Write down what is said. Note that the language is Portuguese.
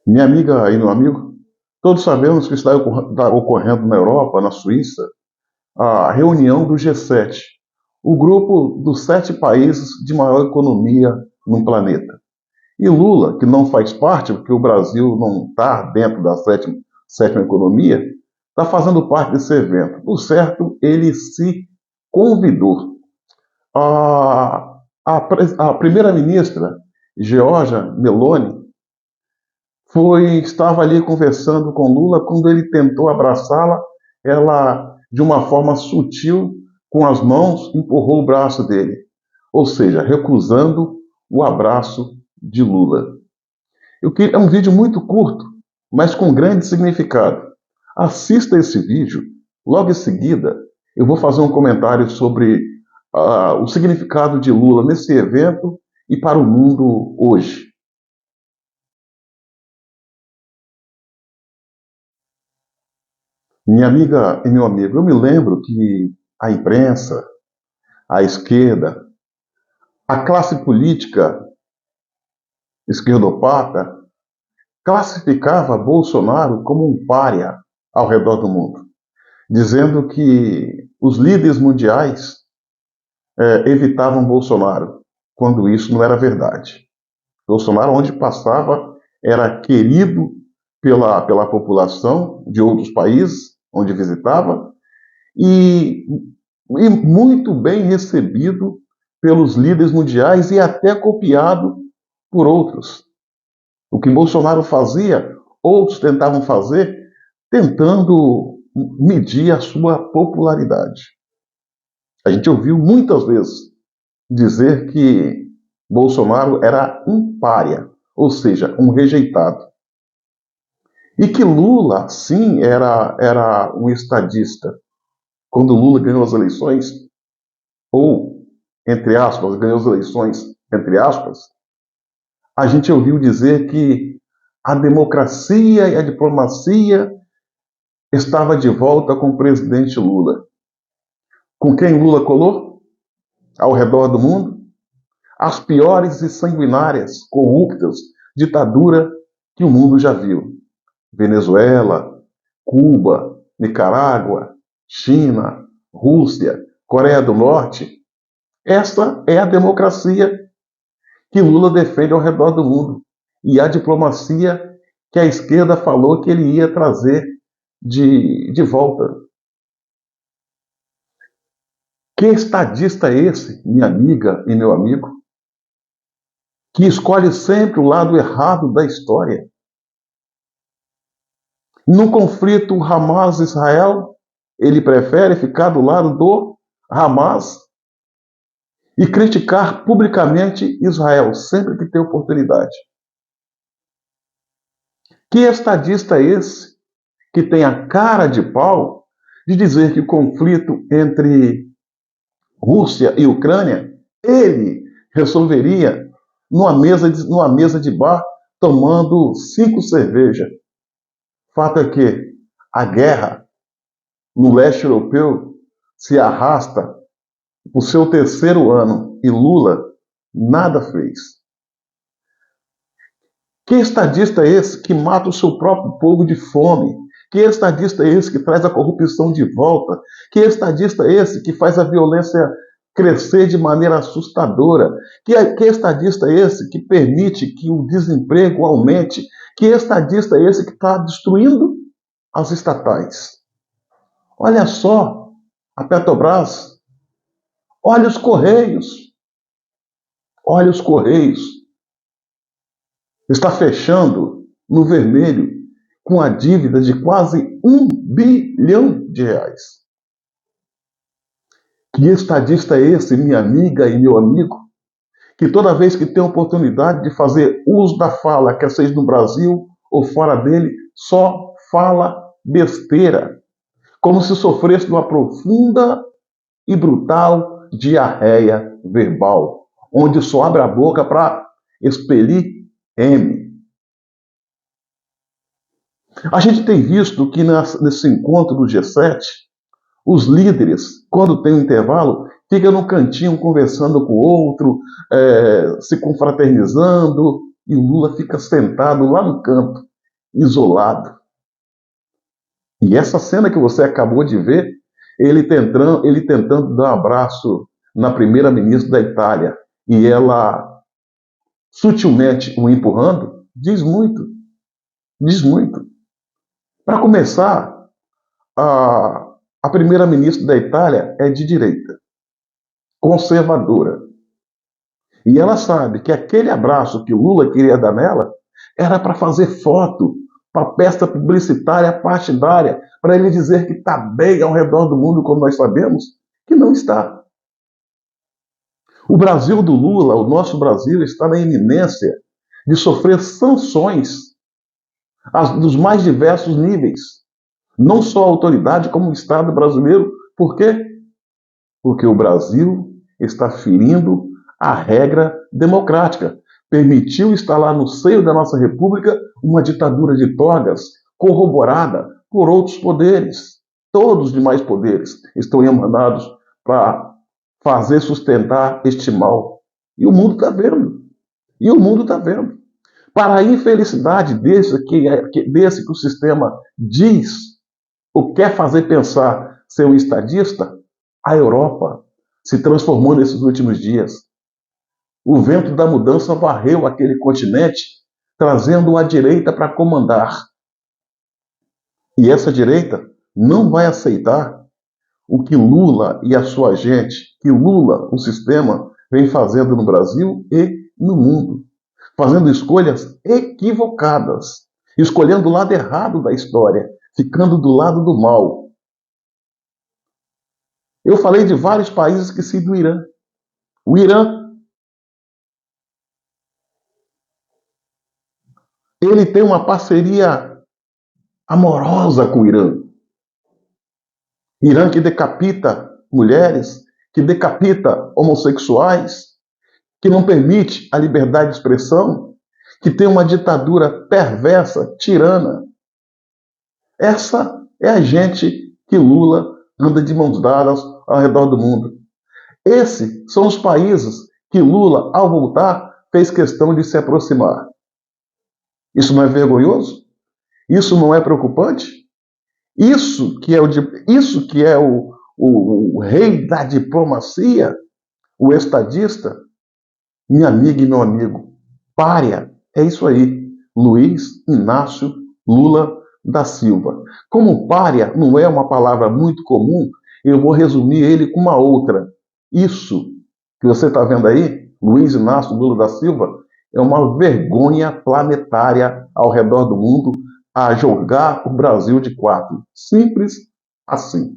Minha amiga e meu amigo, todos sabemos que está ocorrendo na Europa, na Suíça, a reunião do G7, o grupo dos 7 países de maior economia no planeta. E Lula, que não faz parte, porque o Brasil não está dentro da sétima economia, está fazendo parte desse evento. Por certo, ele se convidou. A primeira-ministra, Giorgia Meloni, estava ali conversando com Lula quando ele tentou abraçá-la, ela, de uma forma sutil, com as mãos, empurrou o braço dele, ou seja, recusando o abraço de Lula. É um vídeo muito curto, mas com grande significado. Assista esse vídeo, logo em seguida eu vou fazer um comentário sobre o significado de Lula nesse evento e para o mundo hoje. Minha amiga e meu amigo, eu me lembro que a imprensa, a esquerda, a classe política esquerdopata classificava Bolsonaro como um pária ao redor do mundo, dizendo que os líderes mundiais evitavam Bolsonaro, quando isso não era verdade. Bolsonaro, onde passava, era querido pela população de outros países, onde visitava, e muito bem recebido pelos líderes mundiais e até copiado por outros. O que Bolsonaro fazia, outros tentavam fazer, tentando medir a sua popularidade. A gente ouviu muitas vezes dizer que Bolsonaro era um pária, ou seja, um rejeitado. E que Lula, sim, era um estadista. Quando Lula ganhou as eleições, ou, entre aspas, ganhou as eleições, entre aspas, a gente ouviu dizer que a democracia e a diplomacia estava de volta com o presidente Lula. Com quem Lula colou? Ao redor do mundo? As piores e sanguinárias, corruptas ditadura que o mundo já viu. Venezuela, Cuba, Nicarágua, China, Rússia, Coreia do Norte. Esta é a democracia que Lula defende ao redor do mundo. E a diplomacia que a esquerda falou que ele ia trazer de volta. Que estadista é esse, minha amiga e meu amigo, que escolhe sempre o lado errado da história? No conflito Hamas-Israel, ele prefere ficar do lado do Hamas e criticar publicamente Israel sempre que tem oportunidade. Que estadista é esse que tem a cara de pau de dizer que o conflito entre Rússia e Ucrânia ele resolveria numa mesa de bar tomando 5 cervejas? Fato é que a guerra no leste europeu se arrasta o seu terceiro ano e Lula nada fez. Que estadista é esse que mata o seu próprio povo de fome? Que estadista é esse que traz a corrupção de volta? Que estadista é esse que faz a violência crescer de maneira assustadora? Que estadista é esse que permite que o desemprego aumente? Que estadista é esse que está destruindo as estatais? Olha só a Petrobras, olha os Correios, olha os Correios. Está fechando no vermelho com a dívida de quase R$ 1 bilhão. Que estadista é esse, minha amiga e meu amigo, que toda vez que tem oportunidade de fazer uso da fala, quer seja no Brasil ou fora dele, só fala besteira, como se sofresse de uma profunda e brutal diarreia verbal, onde só abre a boca para expelir M. A gente tem visto que nesse encontro do G7, os líderes, quando tem um intervalo, ficam no cantinho conversando com o outro, se confraternizando, e o Lula fica sentado lá no canto, isolado. E essa cena que você acabou de ver, ele tentando dar um abraço na primeira-ministra da Itália e ela sutilmente o empurrando, diz muito, diz muito. Para começar, a primeira-ministra da Itália é de direita, conservadora. E ela sabe que aquele abraço que o Lula queria dar nela era para fazer foto, para peça publicitária partidária, para ele dizer que está bem ao redor do mundo, quando nós sabemos que não está. O Brasil do Lula, o nosso Brasil, está na iminência de sofrer sanções dos mais diversos níveis. Não só a autoridade, como o Estado brasileiro. Por quê? Porque o Brasil está ferindo a regra democrática. Permitiu instalar no seio da nossa República uma ditadura de togas, corroborada por outros poderes. Todos os demais poderes estão emanados para fazer sustentar este mal. E o mundo está vendo. E o mundo está vendo. Para a infelicidade desse que o sistema diz ou quer fazer pensar ser um estadista, a Europa se transformou nesses últimos dias. O vento da mudança varreu aquele continente, trazendo a direita para comandar. E essa direita não vai aceitar o que Lula e a sua gente, que Lula, o sistema, vem fazendo no Brasil e no mundo. Fazendo escolhas equivocadas, escolhendo o lado errado da história, ficando do lado do mal. Eu falei de vários países que se do Irã. O Irã, ele tem uma parceria amorosa com o Irã. Irã que decapita mulheres, que decapita homossexuais, que não permite a liberdade de expressão, que tem uma ditadura perversa, tirana. Essa é a gente que Lula anda de mãos dadas ao redor do mundo. Esses são os países que Lula, ao voltar, fez questão de se aproximar. Isso não é vergonhoso? Isso não é preocupante? Isso que é o rei da diplomacia, o estadista, minha amiga e meu amigo, pária, é isso aí, Luiz Inácio Lula da Silva. Como pária não é uma palavra muito comum, eu vou resumir ele com uma outra. Isso que você está vendo aí, Luiz Inácio Lula da Silva, é uma vergonha planetária ao redor do mundo a jogar o Brasil de quatro. Simples assim.